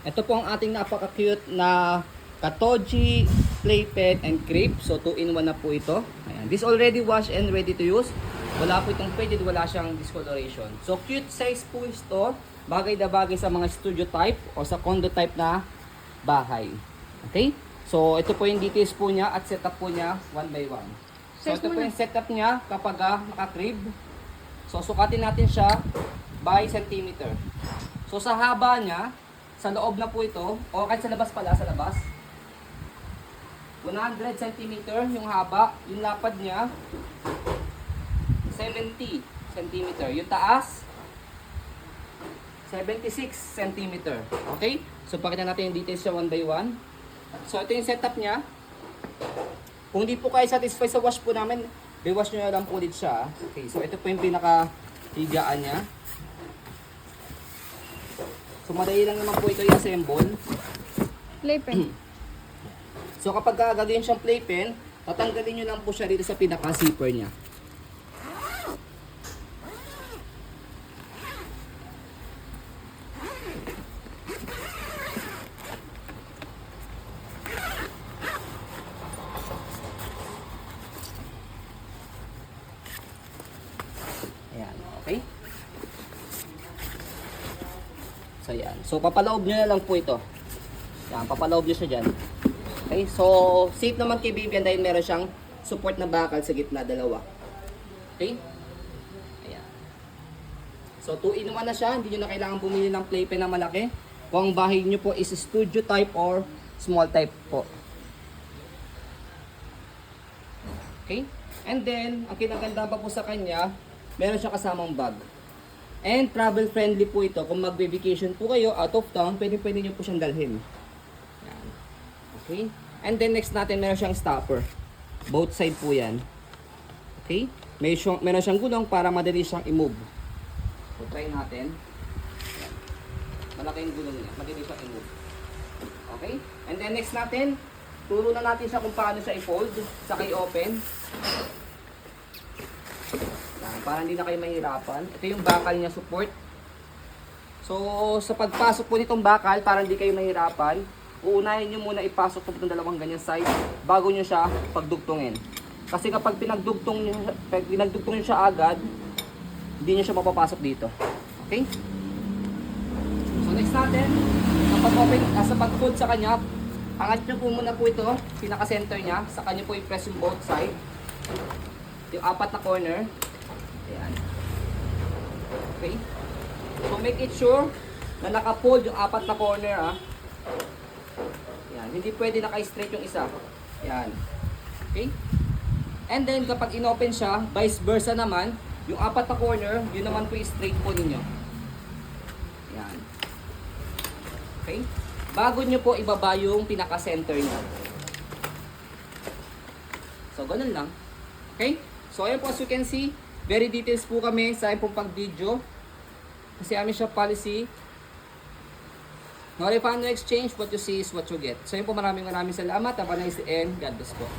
Ito po ang ating napaka-cute na Katoji playpen and crib. So 2-in-1 na po ito. Ayan. This already washed and ready to use. Wala po itong faded, wala siyang discoloration. So cute size po ito. Bagay na bagay sa mga studio type o sa condo type na bahay. Okay? So ito po yung details po niya at setup po niya 1 by 1. So ito po yung setup niya kapag naka-crib. So sukatin natin siya by centimeter. So sa haba niya, sa loob na po ito, o kahit sa labas pala, sa labas, 100 cm yung haba, yung lapad niya, 70 cm. Yung taas, 76 cm. Okay? So pakita natin yung details siya 1 by 1. So ito yung setup niya. Kung di po kayo satisfied sa wash po namin, biwash nyo na lang po ulit siya. Okay, so ito po yung pinaka-higaan niya. So madali lang naman po ito i-assemble. Playpen. So kapag gagawin siyang playpen, tatanggalin nyo lang po siya dito sa pinaka-zipper niya. Ayan, okay? So yan. So papaloob nyo na lang po ito. Yan, papaloob nyo siya dyan. Okay, so safe naman kay baby yan dahil meron siyang support na bakal sa gitna, dalawa. Okay? Ayan. So 2-in-1 na siya, hindi nyo na kailangan bumili ng playpen na malaki. Kung ang bahay nyo po is studio type or small type po. Okay? And then, ang kinaganda pa po sa kanya, meron siya kasamang bag. And travel friendly po ito. Kung magbe-vacation po kayo out of town, pwede nyo po siyang dalhin. Yan. Okay? And then next natin, meron siyang stopper. Both side po yan. Okay? Meron siyang gulong para madali siyang i-move. So try natin. Yan. Malaki yung gulong niya. Madali siyang i-move. Okay? And then next natin, turo na natin siya kung paano siya i-fold. Saka i-open. Para hindi na kayo mahirapan. Ito yung bakal niya support. So, sa pagpasok po nitong bakal, para hindi kayo mahirapan, uunahin nyo muna ipasok po itong dalawang ganyan side bago nyo siya pagdugtungin. Kasi kapag pinagdugtong nyo siya agad, hindi nyo siya mapapasok dito. Okay? So, next natin, sa pag-fold sa kanya, angat nyo po muna po ito, pinaka-center niya, sa kanya po i-press yung both side. Yung apat na corner. Ayan. Okay. So make it sure na naka-fold yung apat na corner Ayan. Hindi pwede naka-straight yung isa. Ayan. Okay. And then kapag in-open siya, vice versa naman, yung apat na corner, yun naman po straight po ninyo. Ayan. Okay. Bago nyo po ibaba yung pinaka-center niya. So ganun lang. Okay. So ayan po, as you can see, very details po kami sa pong pag-video. Kasi amin siya policy. No refund, no exchange. What you see is what you get. So yun po, maraming salamat. Have a nice day and God bless po.